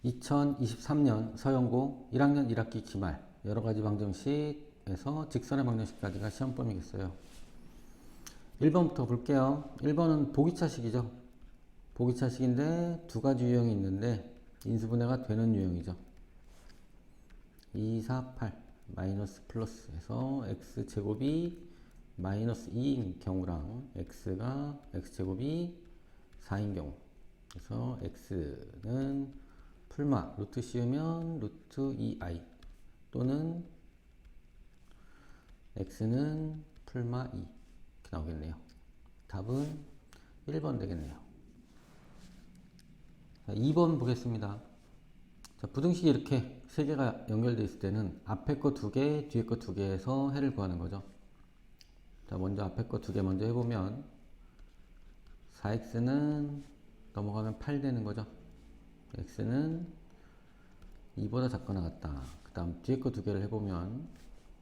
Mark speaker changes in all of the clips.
Speaker 1: 2023년 서영고 1학년 1학기 기말 여러가지 방정식에서 직선의 방정식까지가 시험범위겠어요. 1번부터 볼게요. 1번은 보기차식이죠. 보기차식인데 두 가지 유형이 있는데 인수분해가 되는 유형이죠. 2, 4, 8 마이너스 플러스 해서 x제곱이 마이너스 2인 경우랑 x가 x제곱이 4인 경우, 그래서 x는 풀마 루트 씌우면 루트 2i 또는 x는 풀마 2 이렇게 나오겠네요. 답은 1번 되겠네요. 자, 2번 보겠습니다. 자, 부등식이 이렇게 세 개가 연결되어 있을 때는 앞에 거 2개, 뒤에 거 2개에서 해를 구하는 거죠. 자, 먼저 앞에 거 2개 먼저 해보면 4x는 넘어가면 8 되는 거죠. x는 2보다 작거나 같다. 그 다음 뒤에 거 2개를 해보면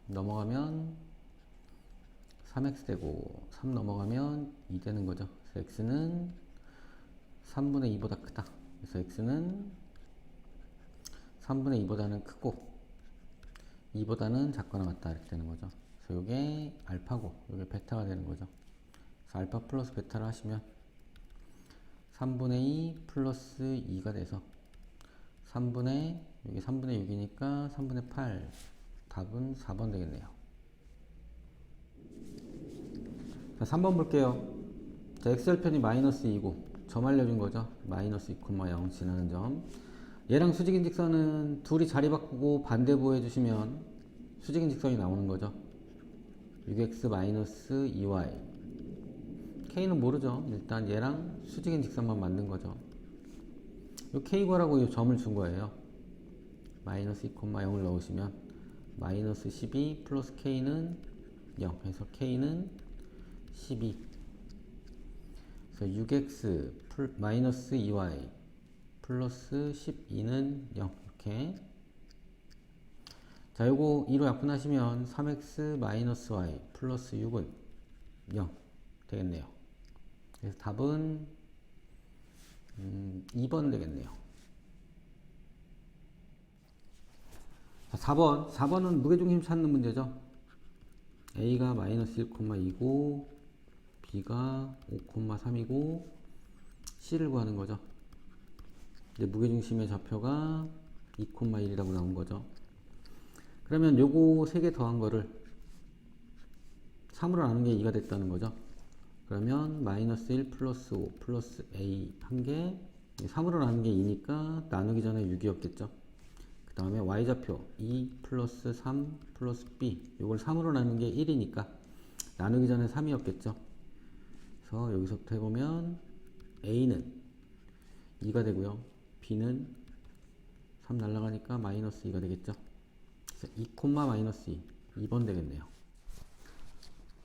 Speaker 1: 넘어가면 3x 되고 3 넘어가면 2 되는 거죠. 그래서 x는 3분의 2보다 크다. 그래서 x는 3분의 2보다는 크고 2보다는 작거나 같다 이렇게 되는 거죠. 그래서 이게 알파고 이게 베타가 되는 거죠. 그래서 알파 플러스 베타를 하시면 3분의 2 플러스 2가 돼서 3분의 여기 3분의 6이니까 3분의 8 답은 4번 되겠네요. 자, 3번 볼게요. 자, x절편이 마이너스 2고 점 알려준 거죠. 마이너스 2,0 지나는 점. 얘랑 수직인 직선은 둘이 자리 바꾸고 반대부 해주시면 수직인 직선이 나오는 거죠. 6x 마이너스 2y. k는 모르죠. 일단 얘랑 수직인 직선만 만든 거죠. 요 k구하라고 이 점을 준 거예요. 마이너스 2,0을 넣으시면 마이너스 12 플러스 k는 0 해서 k는 12. 그래서 6x 마이너스 2y 플러스 12는 0 이렇게. 자, 요거 2로 약분하시면 3x 마이너스 y 플러스 6은 0 되겠네요. 그래서 답은 2번 되겠네요. 자, 4번은 무게중심 찾는 문제죠. a가 마이너스 1,2고 b가 5,3이고 c를 구하는 거죠. 이제 무게중심의 좌표가 2,1이라고 나온 거죠. 그러면 요거 3개 더한 거를 3으로 나눈 게 2가 됐다는 거죠. 그러면 마이너스 1 플러스 5 플러스 a 한 개, 3으로 나눈 게 2니까 나누기 전에 6이었겠죠. 그 다음에 y좌표 2 플러스 3 플러스 b, 이걸 3으로 나눈 게 1이니까 나누기 전에 3이었겠죠. 그래서 여기서부터 해보면 a는 2가 되고요. b는 3 날라가니까 마이너스 2가 되겠죠. 그래서 2, 마이너스 2, 2번 되겠네요.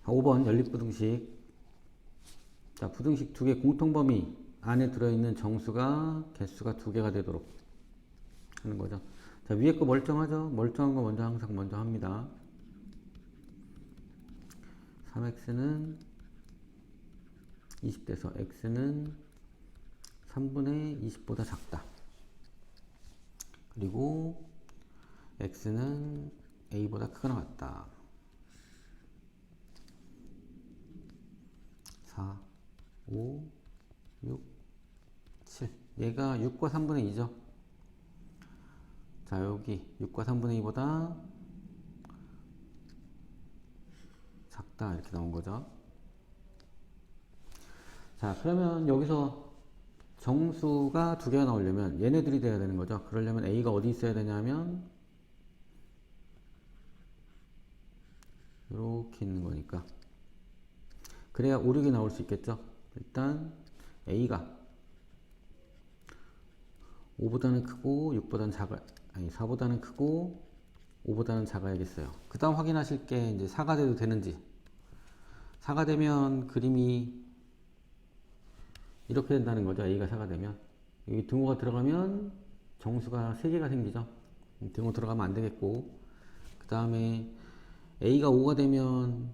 Speaker 1: 5번 연립부등식. 자, 부등식 두 개 공통범위 안에 들어있는 정수가 개수가 2개가 되도록 하는 거죠. 자, 위에 거 멀쩡하죠? 멀쩡한 거 먼저 항상 먼저 합니다. 3x는 20돼서 x는 3분의 20보다 작다. 그리고 x는 a보다 크거나 같다. 4, 5, 6, 7. 얘가 6과 3분의 2죠. 자, 여기 6과 3분의 2보다 작다 이렇게 나온 거죠. 자, 그러면 여기서 정수가 2개가 나오려면 얘네들이 돼야 되는 거죠. 그러려면 a가 어디 있어야 되냐면 이렇게 있는 거니까. 그래야 5, 6이 나올 수 있겠죠. 일단 a가 5보다는 크고 6보다는 작아, 아니 4보다는 크고 5보다는 작아야겠어요. 그 다음 확인하실 게 이제 4가 돼도 되는지. 4가 되면 그림이 이렇게 된다는 거죠. a가 4가 되면 여기 등호가 들어가면 정수가 3개가 생기죠. 등호 들어가면 안 되겠고, 그 다음에 a가 5가 되면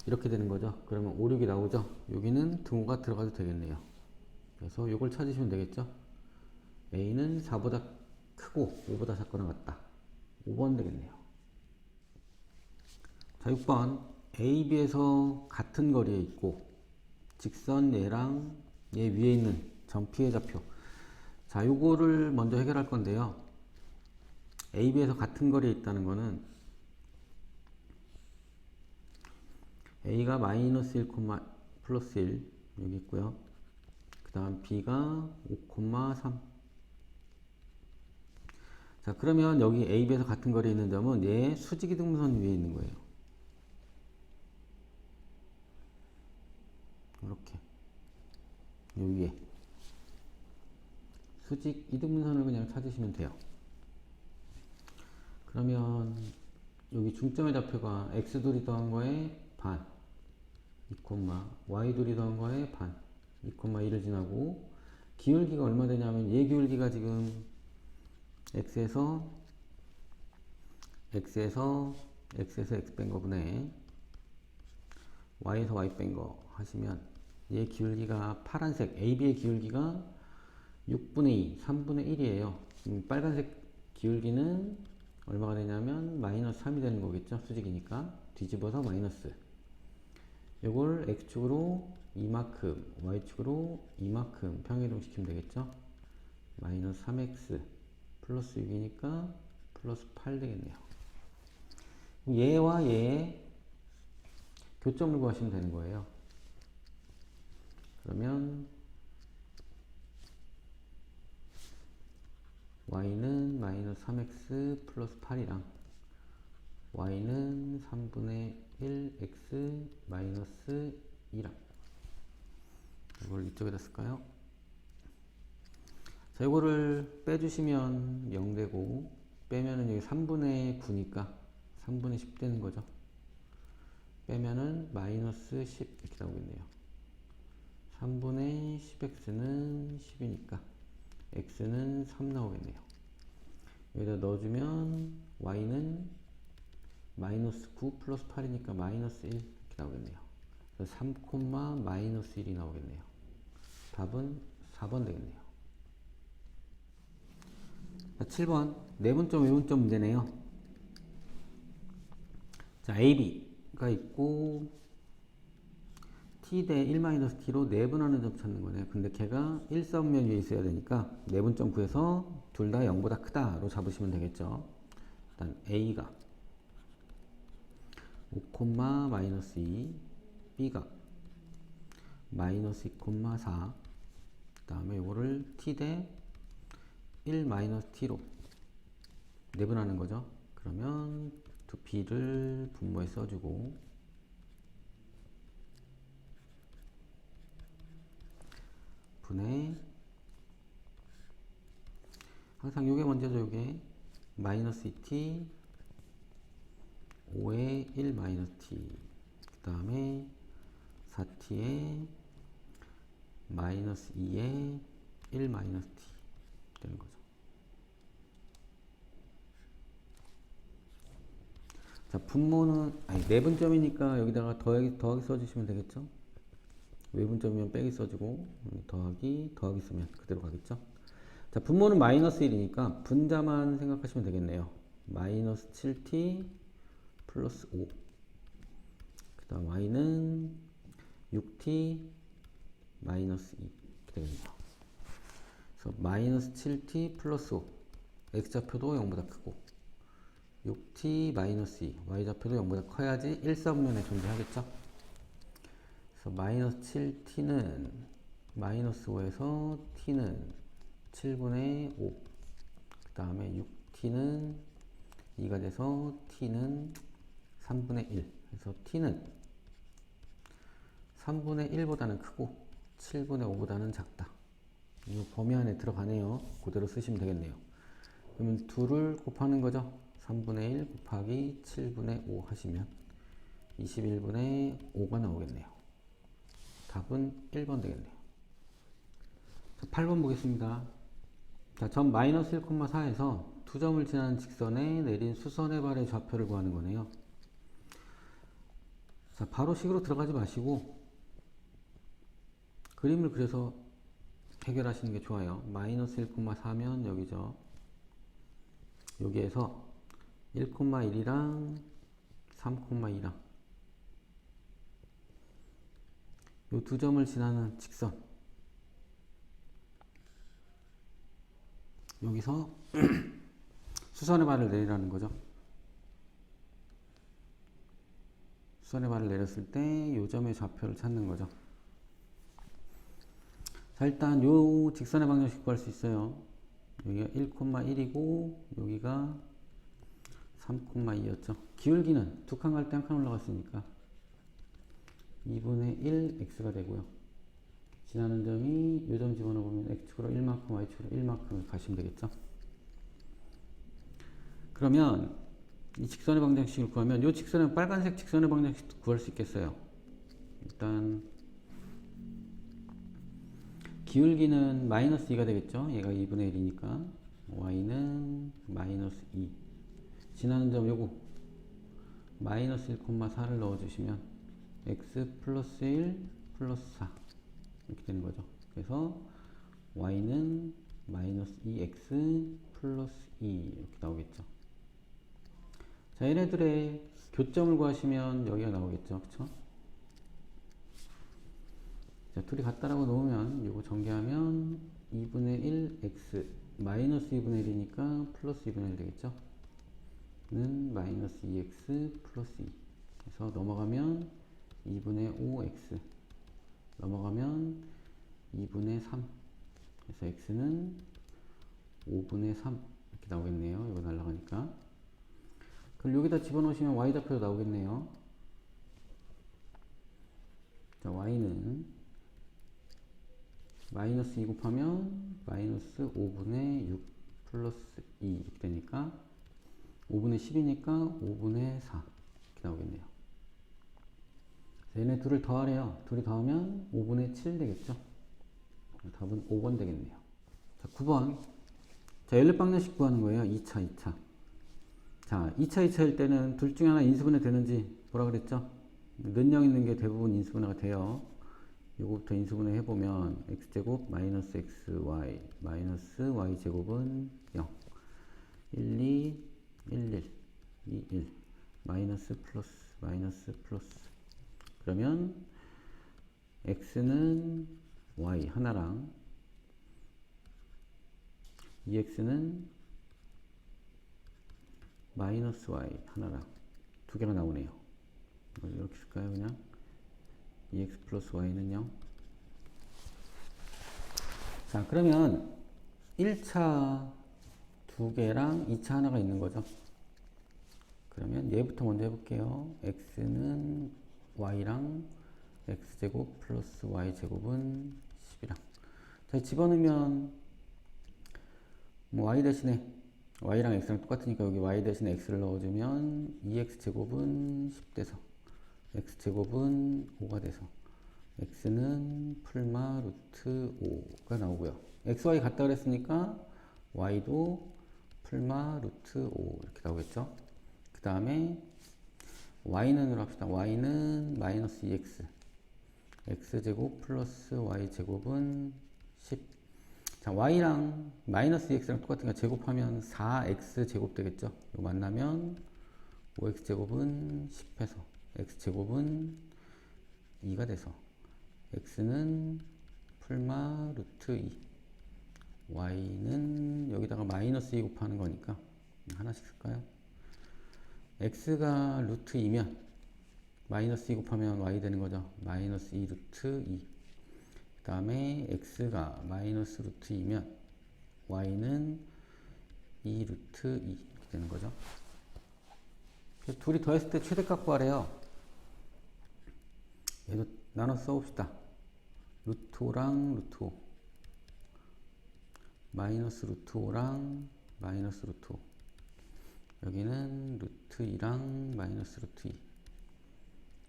Speaker 1: 이렇게 되는 거죠. 그러면 5, 6이 나오죠. 여기는 등호가 들어가도 되겠네요. 그래서 이걸 찾으시면 되겠죠. A는 4보다 크고 5보다 작거나 같다. 5번 되겠네요. 자, 6번. A, B에서 같은 거리에 있고 직선 얘랑 얘 위에 있는 점 P의 좌표. 자, 요거를 먼저 해결할 건데요. A, B에서 같은 거리에 있다는 거는 A가 마이너스 1, 플러스 1 여기 있고요. 그 다음 B가 5,3. 자, 그러면 여기 A, B에서 같은 거리에 있는 점은 얘 수직이등분선 위에 있는 거예요. 이렇게 요 위에 수직 이등분선을 그냥 찾으시면 돼요. 그러면 여기 중점의 좌표가 x둘이 더한 거에 반 2, y둘이 더한 거에 반 2, 1을 지나고 기울기가 얼마 되냐면 얘 기울기가 지금 x에서 x 뺀 거분에 y에서 y 뺀 거 하시면 얘 기울기가 파란색 AB의 기울기가 6분의 2, 3분의 1이에요. 빨간색 기울기는 얼마가 되냐면 마이너스 3이 되는 거겠죠. 수직이니까 뒤집어서 마이너스 요걸 x축으로 이만큼 y축으로 이만큼 평이동 시키면 되겠죠. 마이너스 3x 플러스 6이니까 플러스 8 되겠네요. 얘와 얘의 교점을 구하시면 되는 거예요. 그러면 y는 마이너스 3x 플러스 8이랑 y는 3분의 1x 마이너스 2랑 이걸 이쪽에다 쓸까요? 자, 이거를 빼주시면 0 되고 빼면은 여기 3분의 9니까 3분의 10 되는 거죠. 빼면은 마이너스 10 이렇게 나오겠네요. 3분의 10x는 10이니까 x는 3 나오겠네요. 여기다 넣어주면 y는 마이너스 9 플러스 8이니까 마이너스 1 이렇게 나오겠네요. 3, 마이너스 1이 나오겠네요. 답은 4번 되겠네요. 7번 내분점 외분점 문제네요. 자, AB가 있고 t 대 1-t로 내분하는 점 찾는 거네요. 근데 걔가 일사분면 위에 있어야 되니까 내분점 구해서 둘 다 0보다 크다로 잡으시면 되겠죠. 일단 A가 5, 마이너스 2, B가 마이너스 2,4. 그 다음에 이거를 t 대 1-t로 내분하는 거죠. 그러면 2B를 분모에 써주고 분의 항상 요게 먼저죠. 요게 마이너스 2t 5에 1 마이너스 t 그 다음에 4t에 마이너스 2에 1 마이너스 t 되는 거죠. 자, 분모는 내분점이니까 여기다가 더하기 써주시면 되겠죠. 외분점이면 빼기 써주고 더하기 쓰면 그대로 가겠죠. 자, 분모는 마이너스 1이니까 분자만 생각하시면 되겠네요. 마이너스 7t 플러스 5. 그 다음 y는 6t 마이너스 2 이렇게 되겠네요. 그래서 마이너스 7t 플러스 5. x좌표도 0보다 크고 6t 마이너스 2 y좌표도 0보다 커야지 1사분면에 존재하겠죠. 그래서 마이너스 7t는 마이너스 5에서 t는 7분의 5. 그 다음에 6t는 2가 돼서 t는 3분의 1. 그래서 t는 3분의 1보다는 크고 7분의 5보다는 작다. 이 범위 안에 들어가네요. 그대로 쓰시면 되겠네요. 그러면 2를 곱하는 거죠. 3분의 1 곱하기 7분의 5 하시면 21분의 5가 나오겠네요. 답은 1번 되겠네요. 자, 8번 보겠습니다. 자, 점 마이너스 1,4에서 두 점을 지나는 직선에 내린 수선의 발의 좌표를 구하는 거네요. 자, 바로 식으로 들어가지 마시고 그림을 그려서 해결하시는 게 좋아요. 마이너스 1,4면 여기죠. 여기에서 1,1이랑 3,2랑 요 두 점을 지나는 직선, 여기서 수선의 발을 내리라는 거죠. 수선의 발을 내렸을 때 요 점의 좌표를 찾는 거죠. 자, 일단 요 직선의 방정식 구할 수 있어요. 여기가 1,1이고 여기가 3,2였죠. 기울기는 두 칸 갈 때 한 칸 올라갔으니까 2분의 1 x가 되고요. 지나는 점이 요 점 집어넣으면 x축으로 1만큼, y축으로 1만큼을 가시면 되겠죠. 그러면 이 직선의 방정식을 구하면 이 직선의 빨간색 직선의 방정식도 구할 수 있겠어요. 일단 기울기는 마이너스 2가 되겠죠. 얘가 2분의 1이니까 y는 마이너스 2, 지나는 점 요거 마이너스 1,4를 넣어주시면 x 플러스 1 플러스 4 이렇게 되는 거죠. 그래서 y는 마이너스 2x 플러스 2 이렇게 나오겠죠. 자, 얘네들의 교점을 구하시면 여기가 나오겠죠. 그쵸? 자, 둘이 같다라고 놓으면 요거 전개하면 2분의 1 x 마이너스 2분의 1이니까 플러스 2분의 1 되겠죠. 는 마이너스 2x 플러스 2 그래서 넘어가면 2분의 5x 넘어가면 2분의 3 그래서 x는 5분의 3 이렇게 나오겠네요. 이거 날라가니까. 그럼 여기다 집어넣으시면 y 좌표도 나오겠네요. 자, y는 마이너스 2 곱하면 마이너스 5분의 6 플러스 2 이렇게 되니까 5분의 10이니까 5분의 4 이렇게 나오겠네요. 얘네 둘을 더하래요. 둘이 더하면 5분의 7 되겠죠. 답은 5번 되겠네요. 자, 9번. 자, 연립방정식 구하는 거예요. 2차. 자, 2차일 때는 둘 중에 하나 인수분해 되는지 뭐라 그랬죠? 는영 있는 게 대부분 인수분해가 돼요. 요거부터 인수분해 해보면 x제곱 마이너스 xy 마이너스 y제곱은 0 1, 2, 1, 1 2, 1 마이너스 플러스 그러면 x는 y 하나랑 2x는 마이너스 y 하나랑 두 개가 나오네요. 이렇게 쓸까요? 그냥 2x 플러스 y는 0. 자, 그러면 1차 두 개랑 2차 하나가 있는 거죠. 그러면 얘부터 먼저 해볼게요. x는 y랑 x제곱 플러스 y제곱은 10이랑 자, 집어넣으면 뭐 y 대신에 y랑 x랑 똑같으니까 여기 y 대신에 x를 넣어주면 2x제곱은 10 돼서 x제곱은 5가 돼서 x는 풀마 루트 5가 나오고요. xy 같다 그랬으니까 y도 풀마 루트 5 이렇게 나오겠죠. 그 다음에 y는으로 합시다. y는 마이너스 2x x제곱 플러스 y제곱은 10. 자, y랑 마이너스 2x랑 똑같으니까 제곱하면 4x제곱 되겠죠. 이거 만나면 5x제곱은 10해서 x제곱은 2가 돼서 x는 풀마 루트 2 y는 여기다가 마이너스 2 곱하는 거니까 하나씩 쓸까요? x가 루트 2면 마이너스 2 곱하면 y 되는 거죠. 마이너스 2 루트 2. 그 다음에 x가 마이너스 루트 2면 y는 2 루트 2 이렇게 되는 거죠. 둘이 더했을 때 최대값 구하래요. 얘도 나눠 써봅시다. 루트 5랑 루트 5 마이너스 루트 5랑 마이너스 루트 5 여기는 루트 2랑 마이너스 루트 2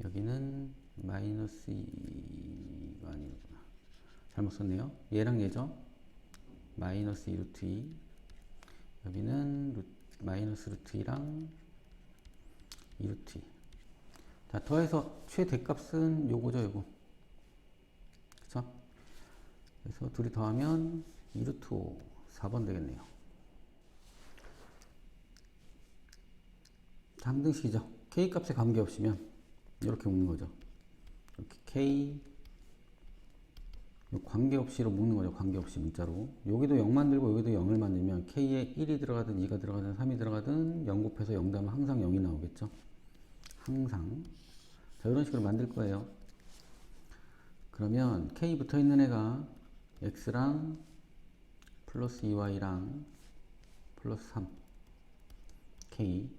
Speaker 1: 여기는 마이너스 2가 아니구나. 잘못 썼네요. 얘랑 얘죠. 마이너스 2 루트 2 여기는 마이너스 루트 2랑 2 루트 2 자, 더해서 최대값은 요거죠, 요거. 그쵸? 그래서 둘이 더하면 2루트 5, 4번 되겠네요. 함등식이죠. k 값에 관계없이면 이렇게 묶는 거죠. 이렇게 k 관계없이로 묶는 거죠. 관계없이 문자로. 여기도 0 만들고 여기도 0을 만들면 k에 1이 들어가든 2가 들어가든 3이 들어가든 0 곱해서 0 더하면 항상 0이 나오겠죠. 항상. 자, 이런 식으로 만들 거예요. 그러면 k 붙어 있는 애가 x랑 플러스 2y랑 플러스 3 k,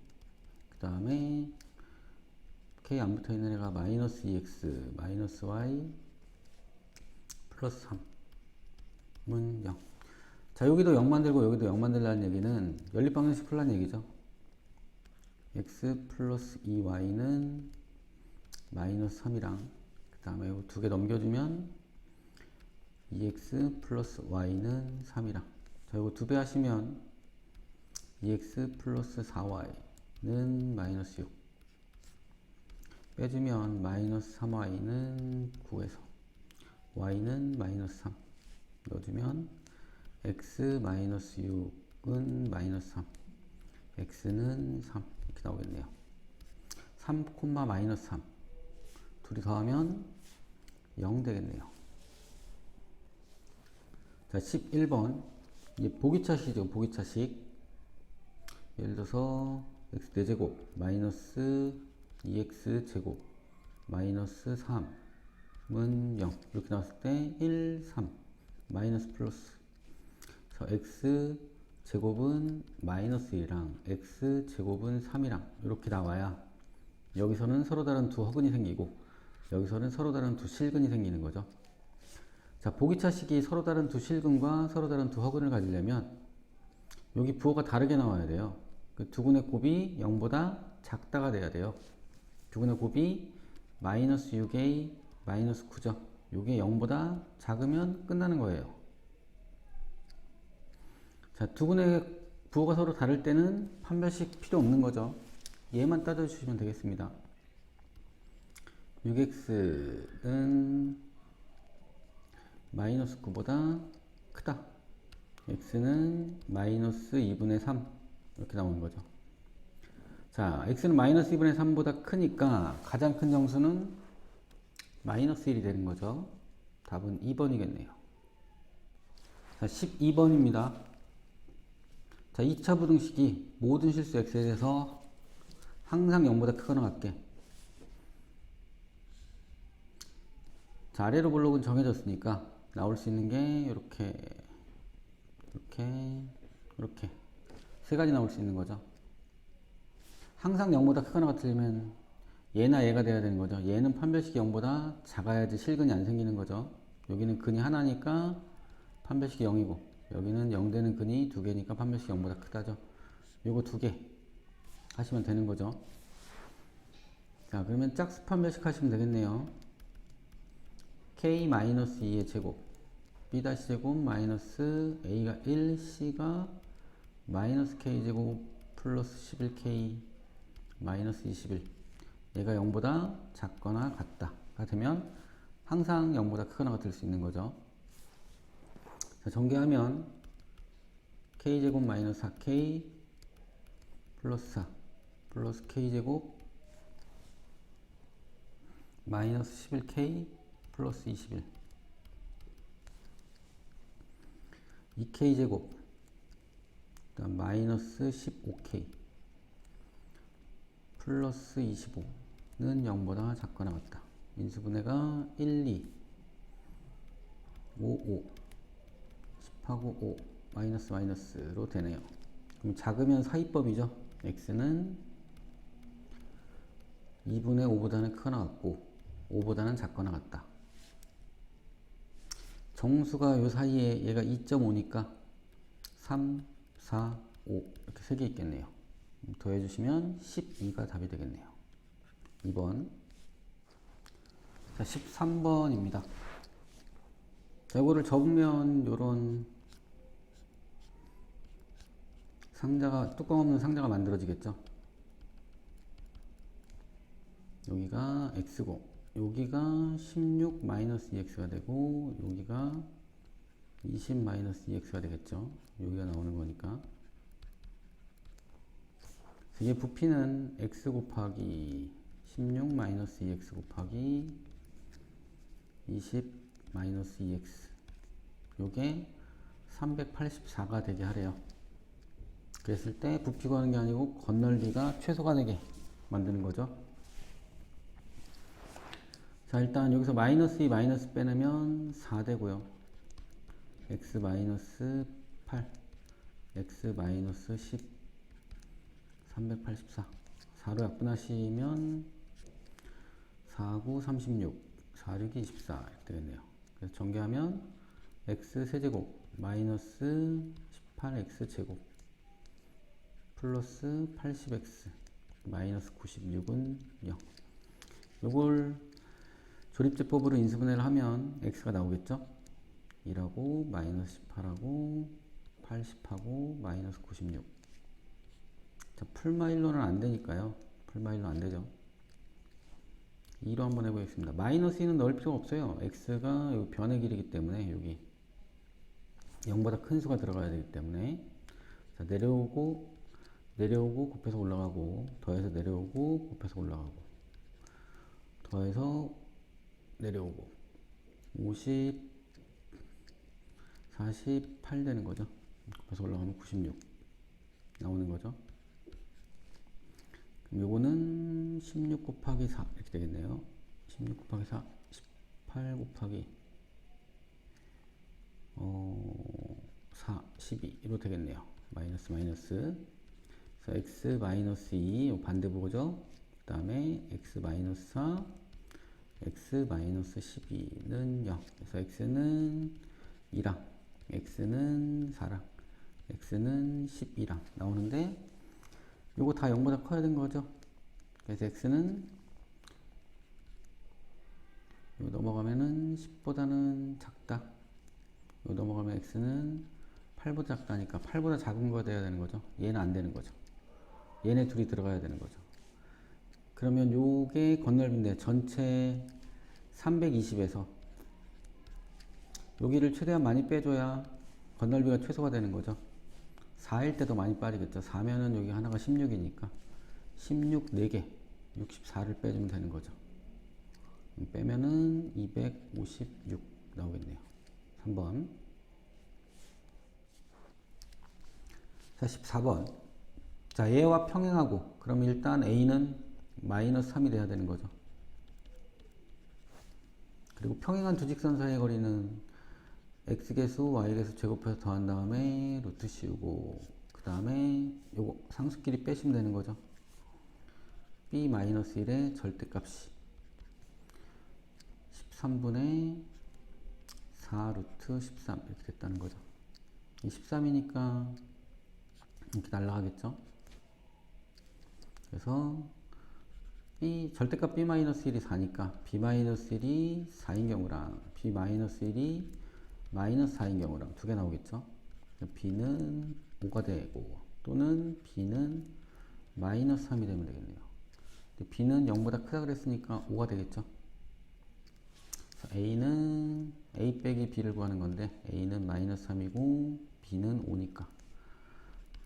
Speaker 1: 그 다음에 k 안 붙어 있는 애가 마이너스 2x 마이너스 y 플러스 3은 0. 자, 여기도 0 만들고 여기도 0 만들라는 얘기는 연립방정식 풀라는 얘기죠. x 플러스 2y는 마이너스 3이랑 그 다음에 이거 두 개 넘겨주면 2x 플러스 y는 3이랑, 자, 이거 두 배 하시면 2x 플러스 4y는 마이너스 6 빼주면 마이너스 3y는 9에서 y는 마이너스 3 넣어주면 x 마이너스 6은 마이너스 3 x는 3 이렇게 나오겠네요. 3, 마이너스 3 둘이 더하면 0 되겠네요. 자, 11번 이제 보기차식이죠. 보기차식. 예를 들어서 x 4제곱 마이너스 2x 제곱 마이너스 3은 0 이렇게 나왔을 때 1, 3 마이너스 플러스. 그래서 x 제곱은 마이너스 1이랑 x 제곱은 3이랑 이렇게 나와야 여기서는 서로 다른 두 허근이 생기고 여기서는 서로 다른 두 실근이 생기는 거죠. 자, 보기차식이 서로 다른 두 실근과 서로 다른 두 허근을 가지려면 여기 부호가 다르게 나와야 돼요. 그 두근의 곱이 0보다 작다가 돼야 돼요. 두근의 곱이 마이너스 6a 마이너스 9죠. 이게 0보다 작으면 끝나는 거예요. 자, 두근의 부호가 서로 다를 때는 판별식 필요 없는 거죠. 얘만 따져주시면 되겠습니다. 6x는 마이너스 9보다 크다. x는 마이너스 2분의 3 이렇게 나오는 거죠. 자, x는 마이너스 2분의 3보다 크니까 가장 큰 정수는 마이너스 1이 되는 거죠. 답은 2번이겠네요. 자, 12번입니다. 자, 2차 부등식이 모든 실수 x에 대해서 항상 0보다 크거나 같게. 자, 아래로 블록은 정해졌으니까 나올 수 있는 게 이렇게 세 가지 나올 수 있는 거죠. 항상 0보다 크거나 같으려면 얘나 얘가 돼야 되는 거죠. 얘는 판별식이 0보다 작아야지 실근이 안 생기는 거죠. 여기는 근이 하나니까 판별식이 0이고 여기는 0 되는 근이 두 개니까 판별식이 0보다 크다죠. 요거 두 개 하시면 되는 거죠. 자, 그러면 짝수 판별식 하시면 되겠네요. k-2의 제곱 b-제곱 마이너스 a가 1, c가 마이너스 k제곱 플러스 11k 마이너스 21. 얘가 0보다 작거나 같다가 되면 항상 0보다 크거나 같을 수 있는 거죠. 자, 전개하면 k제곱 마이너스 4k 플러스 4 플러스 k제곱 마이너스 11k 플러스 21 2k제곱 그다음 마이너스 15k 플러스 25는 0보다 작거나 같다. 인수분해가 1, 2 5, 5 10하고 5 마이너스 마이너스로 되네요. 그럼 작으면 사이법이죠. x는 2분의 5보다는 크거나 같고 5보다는 작거나 같다. 정수가 요 사이에 얘가 2.5니까 3, 4, 5 이렇게 3개 있겠네요. 더해주시면 12가 답이 되겠네요. 2번. 자, 13번입니다. 자, 이거를 접으면 요런 상자가, 뚜껑 없는 상자가 만들어지겠죠. 여기가 x고 여기가 16-2x가 되고 여기가 20 마이너스 2x가 되겠죠. 여기가 나오는 거니까. 이게 부피는 x 곱하기 16 마이너스 2x 곱하기 20 마이너스 2x, 요게 384가 되게 하래요. 그랬을 때 부피 구하는 게 아니고 건널비가 최소가 되게 만드는 거죠. 자, 일단 여기서 마이너스 2 마이너스 빼내면 4 되고요. x 마이너스 8, x 마이너스 10, 384. 4로 약분하시면 4, 9, 36, 4, 6, 24 이렇게 되겠네요. 그래서 전개하면 x 세제곱 마이너스 18x 제곱 플러스 80x 마이너스 96은 0. 요걸 조립제법으로 인수분해를 하면 x가 나오겠죠? 1하고 마이너스 18하고 80하고 마이너스 96. 자, 풀마일로는 안 되니까요. 풀마일로 안 되죠. 2로 한번 해보겠습니다. 마이너스 2는 넣을 필요가 없어요. x가 여기 변의 길이기 때문에 여기 0보다 큰 수가 들어가야 되기 때문에. 자, 내려오고 곱해서 올라가고, 더해서 내려오고 곱해서 올라가고, 더해서 내려오고 50 48 되는 거죠. 곱해서 올라가면 96 나오는 거죠. 그럼 요거는 16 곱하기 4 이렇게 되겠네요. 16 곱하기 4 18 곱하기 4 12로 되겠네요. 마이너스 마이너스. 그래서 x 마이너스 2 반대보고죠. 그 다음에 x 마이너스 4, x 마이너스 12는 0. 그래서 x는 2랑 x는 4랑 x는 12랑 나오는데, 요거 다 0보다 커야 되는 거죠. 그래서 x는 요 넘어가면은 10보다는 작다. 요 넘어가면 x는 8보다 작다니까 8보다 작은 거 돼야 되는 거죠. 얘는 안 되는 거죠. 얘네 둘이 들어가야 되는 거죠. 그러면 요게 건널비인데 전체 320에서 여기를 최대한 많이 빼줘야 건널비가 최소가 되는 거죠. 4일 때도 많이 빠지겠죠. 4면은 여기 하나가 16이니까 16 4개 64를 빼주면 되는 거죠. 빼면은 256 나오겠네요. 3번. 자, 14번. 자, 얘와 평행하고, 그럼 일단 a는 마이너스 3이 돼야 되는 거죠. 그리고 평행한 두 직선 사이의 거리는 x개수, y개수 제곱해서 더한 다음에 루트 씌우고, 그 다음에 요거 상수끼리 빼시면 되는 거죠. b-1의 절대값이 13분의 4 루트 13 이렇게 됐다는 거죠. 이 13이니까 이렇게 날라가겠죠. 그래서 절대값 b-1이 4니까 b-1이 4인 경우랑 b-1이 마이너스 4인 경우랑 두 개 나오겠죠. b는 5가 되고, 또는 b는 마이너스 3이 되면 되겠네요. b는 0보다 크다 그랬으니까 5가 되겠죠. a는 a 빼기 b를 구하는 건데, a는 마이너스 3이고 b는 5니까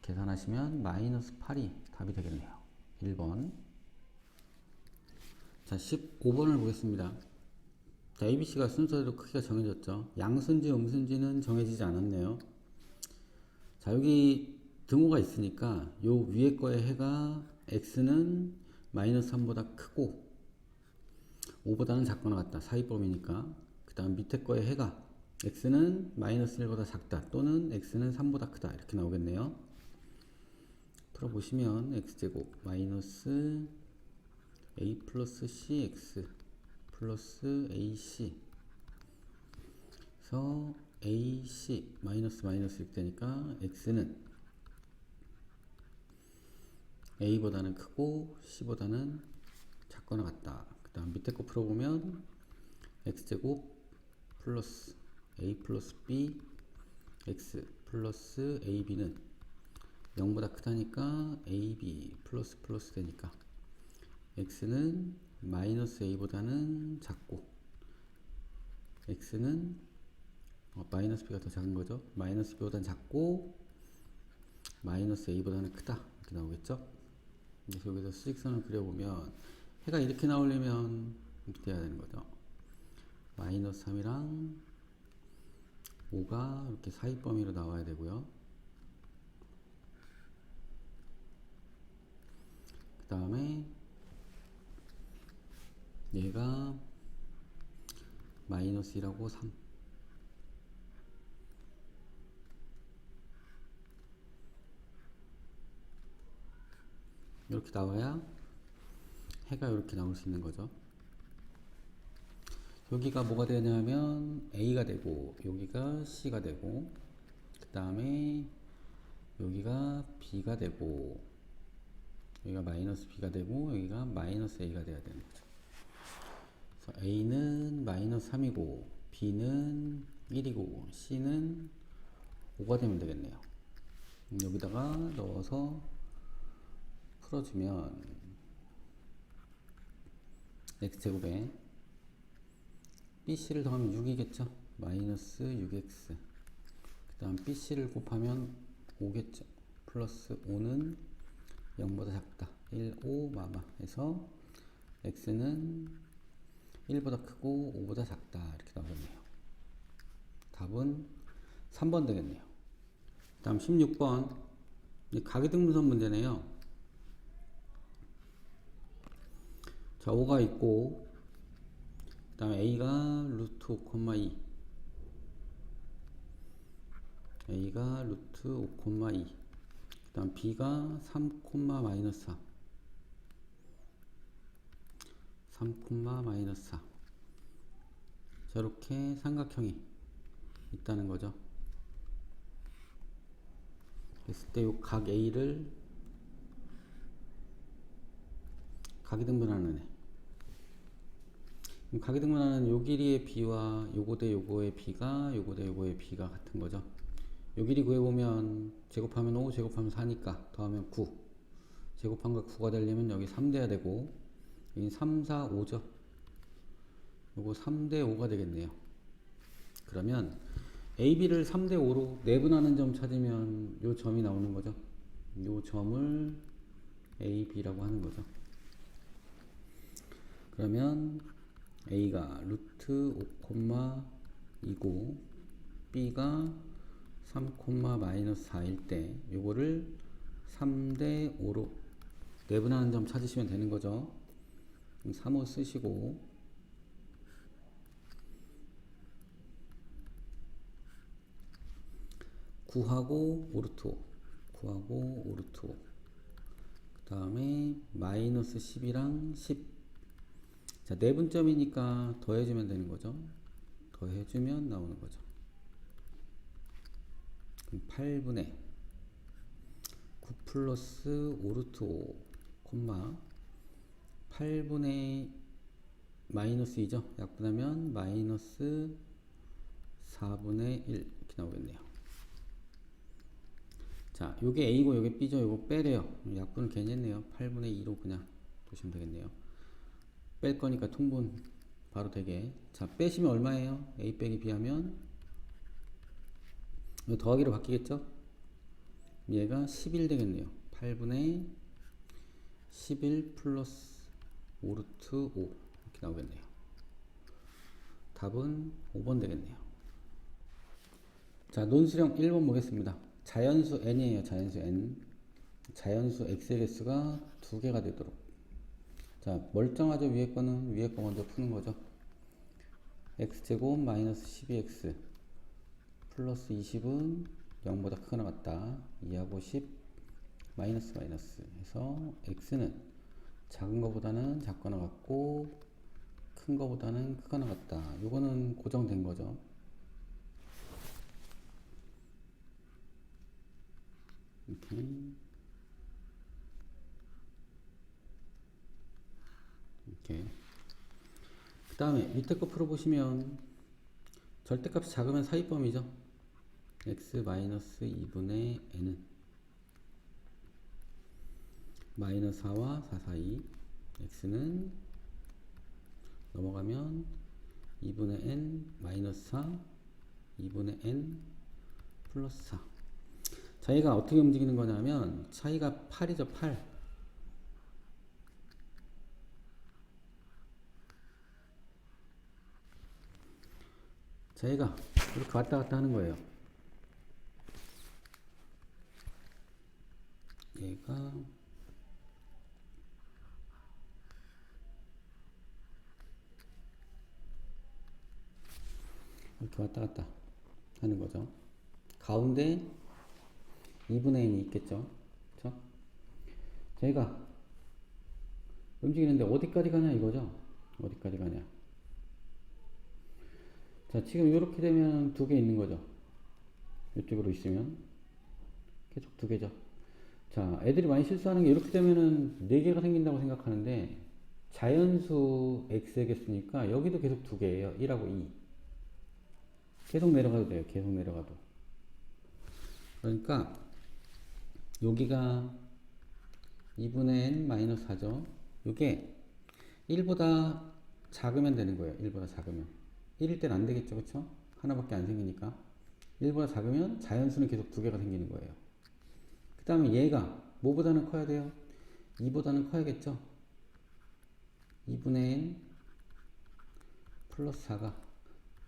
Speaker 1: 계산하시면 마이너스 8이 답이 되겠네요. 1번. 자, 15번을 보겠습니다. 자, ABC가 순서대로 크기가 정해졌죠. 양수인지 음수인지는 정해지지 않았네요. 자, 여기 등호가 있으니까 요 위에 거의 해가 x는 마이너스 3보다 크고 5보다는 작거나 같다. 사이범위니까. 그 다음 밑에 거의 해가 x는 마이너스 1보다 작다, 또는 x는 3보다 크다, 이렇게 나오겠네요. 풀어보시면 x제곱 마이너스 a 플러스 cx 플러스 ac, 그래서 ac 마이너스 마이너스 이렇게 되니까 x는 a보다는 크고 c보다는 작거나 같다. 그 다음 밑에 거 풀어보면 x제곱 플러스 a 플러스 b x 플러스 ab는 0보다 크다니까 ab 플러스 플러스 되니까 x는 마이너스 a보다는 작고 x는 마이너스 b가 더 작은 거죠. 마이너스 b보다는 작고 마이너스 a보다는 크다 이렇게 나오겠죠. 그래서 여기서 수직선을 그려보면 해가 이렇게 나오려면 이렇게 돼야 되는 거죠. 마이너스 3이랑 5가 이렇게 사이 범위로 나와야 되고요. 그 다음에 얘가 마이너스 1하고 3 이렇게 나와야 해가 이렇게 나올 수 있는 거죠. 여기가 뭐가 되냐면 A가 되고 여기가 C가 되고 그 다음에 여기가 B가 되고 여기가 마이너스 B가 되고 여기가 마이너스 A가 돼야 되는 거죠. 그래서 A는 마이너스 3이고 B는 1이고 C는 5가 되면 되겠네요. 여기다가 넣어서 풀어주면 x제곱에 bc를 더하면 6이겠죠. 마이너스 6x 그 다음 bc를 곱하면 5겠죠. 플러스 5는 0보다 작다. 1, 5 마마 해서 x는 1보다 크고 5보다 작다 이렇게 나오겠네요. 답은 3번 되겠네요. 다음 16번 가계등분선 문제네요. 자, 5가 있고 그 다음에 a가 루트 5,2 a가 루트 5,2 그 다음 b가 3, 마이너스 4 3, 마이너스 4 저렇게 삼각형이 있다는 거죠. 그랬을 때 이 각 A를 가계등분하는 애. 가계등분하는 요 길이의 B와 요거 대 요거의 B가 요거 대 요거의 B가 같은 거죠. 요 길이 구해보면 제곱하면 5, 제곱하면 4니까 더하면 9 제곱한 거 9가 되려면 여기 3 돼야 되고 여기 3, 4, 5죠. 요거 3 대 5가 되겠네요. 그러면 AB를 3 대 5로 내분하는 점 찾으면 요 점이 나오는 거죠. 요 점을 AB라고 하는 거죠. 그러면 A가 루트 5,2고 B가 3, 마이너스 4일 때 요거를 3 대 5로 내분하는 점 찾으시면 되는 거죠. 3호 쓰시고 구하고 오르트 5 구하고 오르트 5 그 다음에 마이너스 10이랑 10 자, 내분점이니까 더해주면 되는 거죠. 더해주면 나오는 거죠. 그럼 8분의 9 플러스 5루트 5, 8분의 마이너스 2죠. 약분하면 마이너스 4분의 1 이렇게 나오겠네요. 자, 요게 A고 요게 B죠. 요거 빼래요. 약분을 괜히 했네요. 8분의 2로 그냥 보시면 되겠네요. 뺄 거니까 통분 바로 되게. 자, 빼시면 얼마예요? A 빼기 B 하면 이거 더하기로 바뀌겠죠? 얘가 11 되겠네요. 8분의 11 플러스 5루트 5 이렇게 나오겠네요. 답은 5번 되겠네요. 자, 논술형 1번 보겠습니다. 자연수 n이에요. 자연수 n. 자연수 x의 개수가 2개가 되도록. 자, 멀쩡하죠. 위에 거는 위에 거 먼저 푸는 거죠. x제곱 마이너스 12x 플러스 20은 0보다 크거나 같다. 2하고 10 마이너스 해서 x는 작은 거보다는 작거나 같고 큰 거보다는 크거나 같다. 요거는 고정된 거죠. 이렇게 그 다음에 밑에 거 풀어보시면 절대값이 작으면 사이범위죠. x 마이너스 2분의 n은 마이너스 4와 4 사이 x는 넘어가면 2분의 n 마이너스 4 2분의 n 플러스 4. 자, 얘가 어떻게 움직이는 거냐면 차이가 8이죠. 8. 자, 얘가 이렇게 왔다 갔다 하는 거예요. 얘가 이렇게 왔다 갔다 하는 거죠. 가운데 2분의 n이 있겠죠. 그쵸? 저희가 움직이는데 어디까지 가냐 이거죠. 어디까지 가냐. 자, 지금 이렇게 되면 두 개 있는 거죠. 이쪽으로 있으면 계속 두 개죠. 자, 애들이 많이 실수하는 게 이렇게 되면은 네 개가 생긴다고 생각하는데 자연수 x의 개수니까 여기도 계속 두 개예요. 1하고 2. 계속 내려가도 돼요. 계속 내려가도. 그러니까 여기가 2분의 n 4죠. 이게 1보다 작으면 되는 거예요. 1보다 작으면. 1일 땐 안 되겠죠. 그쵸? 하나밖에 안 생기니까. 1보다 작으면 자연수는 계속 두 개가 생기는 거예요. 그 다음에 얘가 뭐보다는 커야 돼요? 2보다는 커야겠죠? 2분의 n 플러스 4가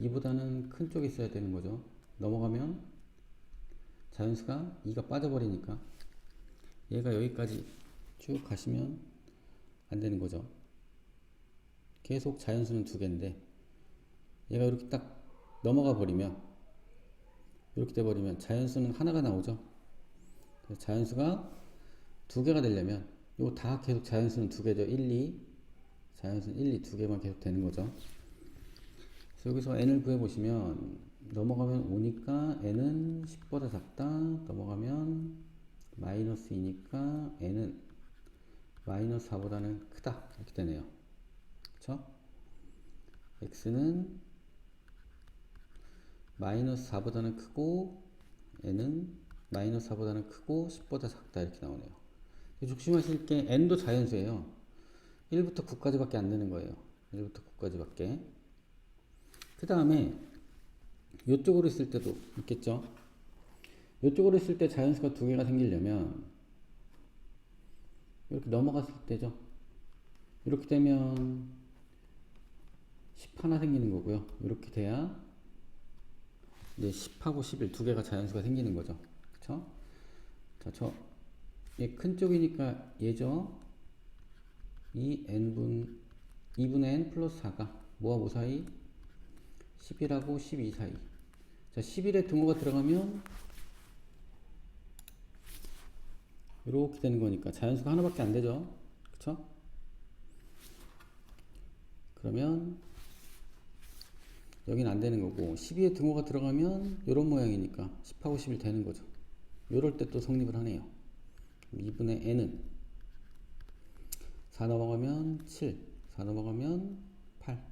Speaker 1: 2보다는 큰 쪽에 있어야 되는 거죠. 넘어가면 자연수가 2가 빠져버리니까 얘가 여기까지 쭉 가시면 안 되는 거죠. 계속 자연수는 두 개인데 얘가 이렇게 딱 넘어가 버리면 이렇게 돼 버리면 자연수는 하나가 나오죠. 그래서 자연수가 두 개가 되려면 이거 다 계속 자연수는 두 개죠. 1, 2 자연수는 1, 2 두 개만 계속 되는 거죠. 그래서 여기서 n을 구해 보시면 넘어가면 5니까 n은 10보다 작다. 넘어가면 마이너스 2니까 n은 마이너스 4보다는 크다. 이렇게 되네요. 그쵸? x는 마이너스 4보다는 크고 n은 마이너스 4보다는 크고 10보다 작다. 이렇게 나오네요. 조심하실 게 n도 자연수예요. 1부터 9까지밖에 안 되는 거예요. 1부터 9까지밖에. 그 다음에 이쪽으로 있을 때도 있겠죠. 이쪽으로 있을 때 자연수가 두 개가 생기려면 이렇게 넘어갔을 때죠. 이렇게 되면 10 하나 생기는 거고요. 이렇게 돼야 이제 10하고 11 두 개가 자연수가 생기는 거죠. 그쵸? 자, 얘 큰 쪽이니까 얘죠. 이 n분 2분의 n 플러스 4가 뭐와 뭐 사이? 11하고 12 사이. 자, 11에 등호가 들어가면 이렇게 되는 거니까 자연수가 하나밖에 안 되죠. 그쵸? 그러면 여긴 안 되는 거고 12에 등호가 들어가면 이런 모양이니까 10하고 11 되는 거죠. 요럴 때 또 성립을 하네요. 2분의 n은 4 넘어가면 7, 4 넘어가면 8.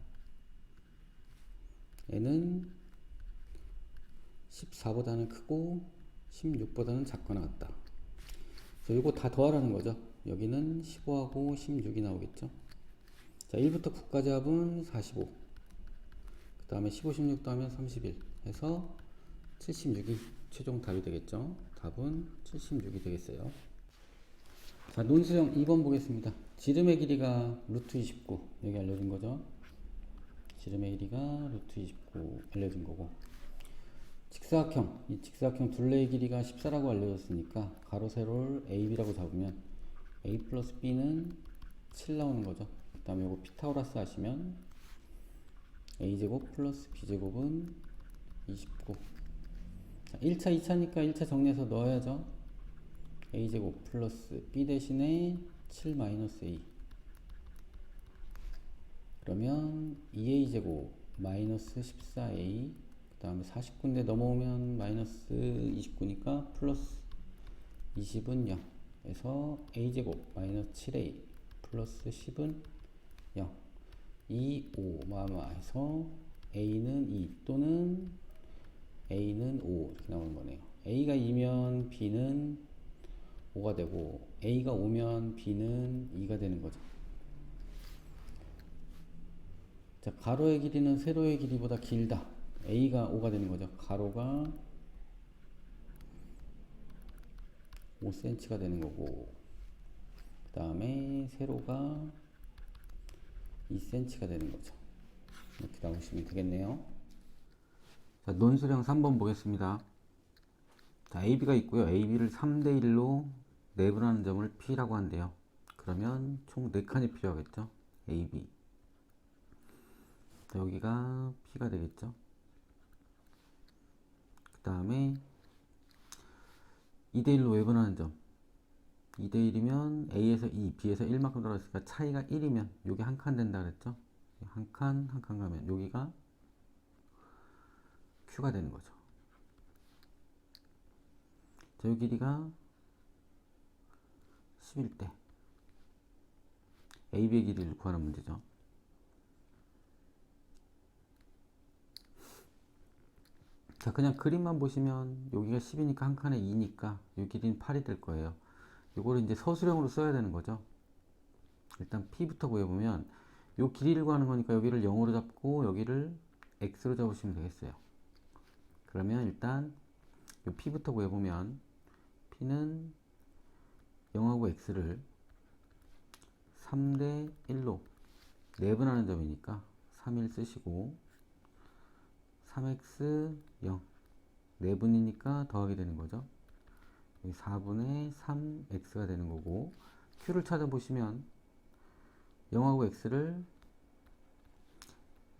Speaker 1: n은 14보다는 크고 16보다는 작거나 같다. 그래서 이거 다 더하라는 거죠. 여기는 15하고 16이 나오겠죠. 자, 1부터 9까지 합은 45. 그 다음에 15, 16 더하면 31 해서 76이 최종 답이 되겠죠. 답은 76이 되겠어요. 자, 논수형 2번 보겠습니다. 지름의 길이가 루트 29 여기 알려준 거죠. 지름의 길이가 루트 29 알려준 거고, 직사각형, 이 직사각형 둘레의 길이가 14라고 알려졌으니까 가로 세로를 AB라고 잡으면 A 플러스 B는 7 나오는 거죠. 그 다음에 이거 피타고라스 하시면 A제곱 플러스 B제곱은 29. 자, 1차, 2차니까 1차 정리해서 넣어야죠. A제곱 플러스 B 대신에 7 마이너스 A. 그러면 2A제곱 마이너스 14A. 그 다음에 49인데 넘어오면 마이너스 29니까 플러스 20은 0 그래서 A제곱 마이너스 7A 플러스 10은 0 2, 5 마마 해서 A는 2 또는 A는 5 이렇게 나오는 거네요. A가 2면 B는 5가 되고 A가 5면 B는 2가 되는 거죠. 자, 가로의 길이는 세로의 길이보다 길다. A가 5가 되는 거죠. 가로가 5cm가 되는 거고, 그 다음에 세로가 2cm가 되는 거죠. 이렇게 나오시면 되겠네요. 자, 논술형 3번 보겠습니다. 자, AB가 있고요. AB를 3대1로 내분하는 점을 P라고 한대요. 그러면 총 4칸이 필요하겠죠. AB. 자, 여기가 P가 되겠죠. 그 다음에 2대1로 외분하는 점. 2대1이면 A에서 2, B에서 1만큼 떨어졌으니까 차이가 1이면 여기 한 칸 된다 그랬죠. 한 칸, 한 칸 가면 여기가 Q가 되는 거죠. 자, 요 길이가 11대. AB의 길이를 구하는 문제죠. 자, 그냥 그림만 보시면 여기가 10이니까 한 칸에 2니까 이 길이는 8이 될 거예요. 이거를 이제 서술형으로 써야 되는 거죠. 일단 P부터 구해보면 이 길이를 구하는 거니까 여기를 0으로 잡고 여기를 X로 잡으시면 되겠어요. 그러면 일단 이 P부터 구해보면 P는 0하고 X를 3대 1로 내분하는 점이니까 3일 쓰시고 3x 0 내분이니까 더하게 되는 거죠. 여기 4분의 3x가 되는 거고, q를 찾아보시면 0하고 x를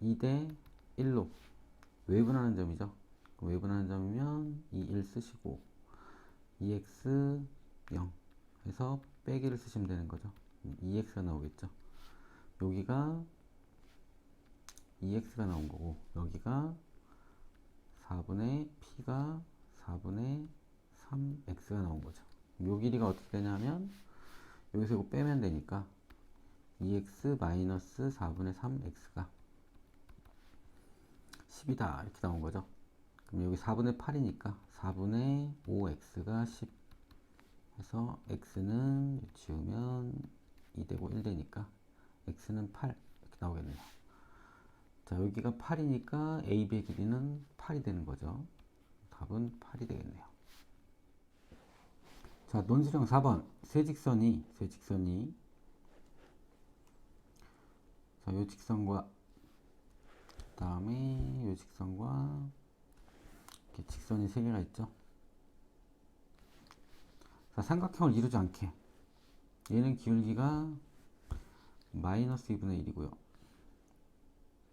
Speaker 1: 2대 1로 외분하는 점이죠. 외분하는 점이면 2, 1 쓰시고 2x 0 해서 빼기를 쓰시면 되는 거죠. 2x가 나오겠죠. 여기가 2x가 나온 거고, 여기가 4분의 p가 4분의 3x가 나온 거죠. 요 길이가 어떻게 되냐면 여기서 이거 빼면 되니까 2x 마이너스 4분의 3x가 10이다 이렇게 나온 거죠. 그럼 여기 4분의 8이니까 4분의 5x가 10 해서 x는 지우면 2되고 1되니까 x는 8 이렇게 나오겠네요. 자, 여기가 8이니까 AB의 길이는 8이 되는 거죠. 답은 8이 되겠네요. 자, 논술형 4번. 세 직선이 자, 요 직선과 그 다음에 요 직선과 이렇게 직선이 세 개가 있죠. 자, 삼각형을 이루지 않게 얘는 기울기가 마이너스 2분의 1이고요.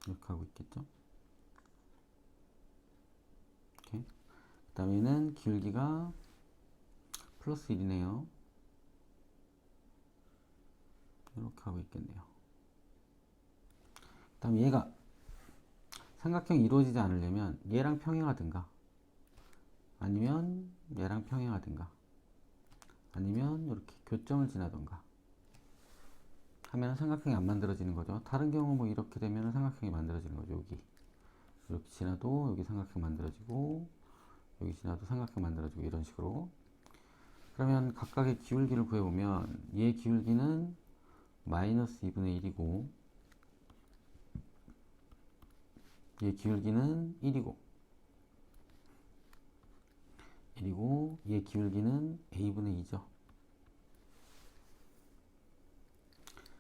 Speaker 1: 이렇게 하고 있겠죠. 이렇게. 그 다음에 얘는 기울기가 플러스 1이네요. 이렇게 하고 있겠네요. 그 다음에 얘가 삼각형이 이루어지지 않으려면 얘랑 평행하든가 아니면 얘랑 평행하든가 아니면 이렇게 교점을 지나든가 하면 삼각형이 안 만들어지는 거죠. 다른 경우 뭐 이렇게 되면 삼각형이 만들어지는 거죠. 여기 이렇게 지나도 여기 삼각형 만들어지고 여기 지나도 삼각형 만들어지고 이런 식으로. 그러면 각각의 기울기를 구해보면 얘 기울기는 마이너스 2분의 1이고 얘 기울기는 1이고 얘 기울기는 a분의 2죠.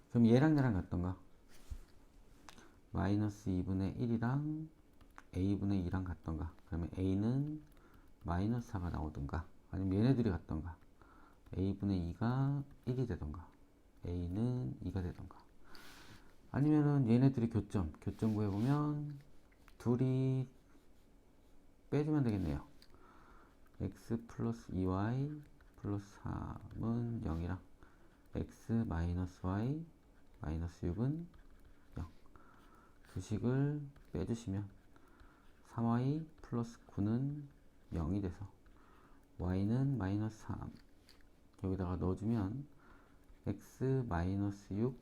Speaker 1: 그럼 얘랑 얘랑 같던가? 마이너스 2분의 1이랑 a분의 2랑 같던가? 그러면 a는 마이너스 4가 나오던가 아니면 얘네들이 같던가 a분의 2가 1이 되던가 a는 2가 되던가 아니면은 얘네들이 교점 구해보면 둘이 빼주면 되겠네요. x 플러스 2y 플러스 3은 0이랑 x 마이너스 y 마이너스 6은 0 두 식을 빼주시면 3y 플러스 9는 0이 돼서 y는 마이너스 3 여기다가 넣어주면 x 마이너스 6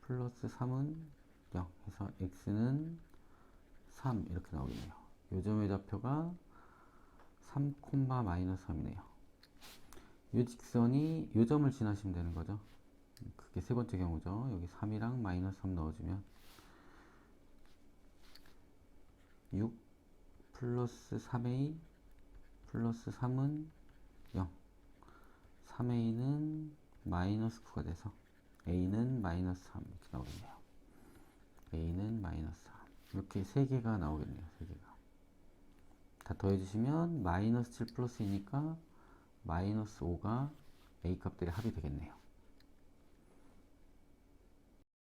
Speaker 1: 플러스 3은 0 해서 x는 3 이렇게 나오겠네요. 요점의 좌표가 3, 마이너스 3이네요. 이 직선이 요점을 지나시면 되는 거죠. 그게 세 번째 경우죠. 여기 3이랑 마이너스 3 넣어주면 6, 플러스 3a 플러스 3은 0. 3a는 마이너스 9가 돼서 a는 마이너스 3 이렇게 나오겠네요. a는 마이너스 3 이렇게 3개가 나오겠네요. 3개가 다 더해주시면 마이너스 7 플러스 2니까 마이너스 5가 a 값들의 합이 되겠네요.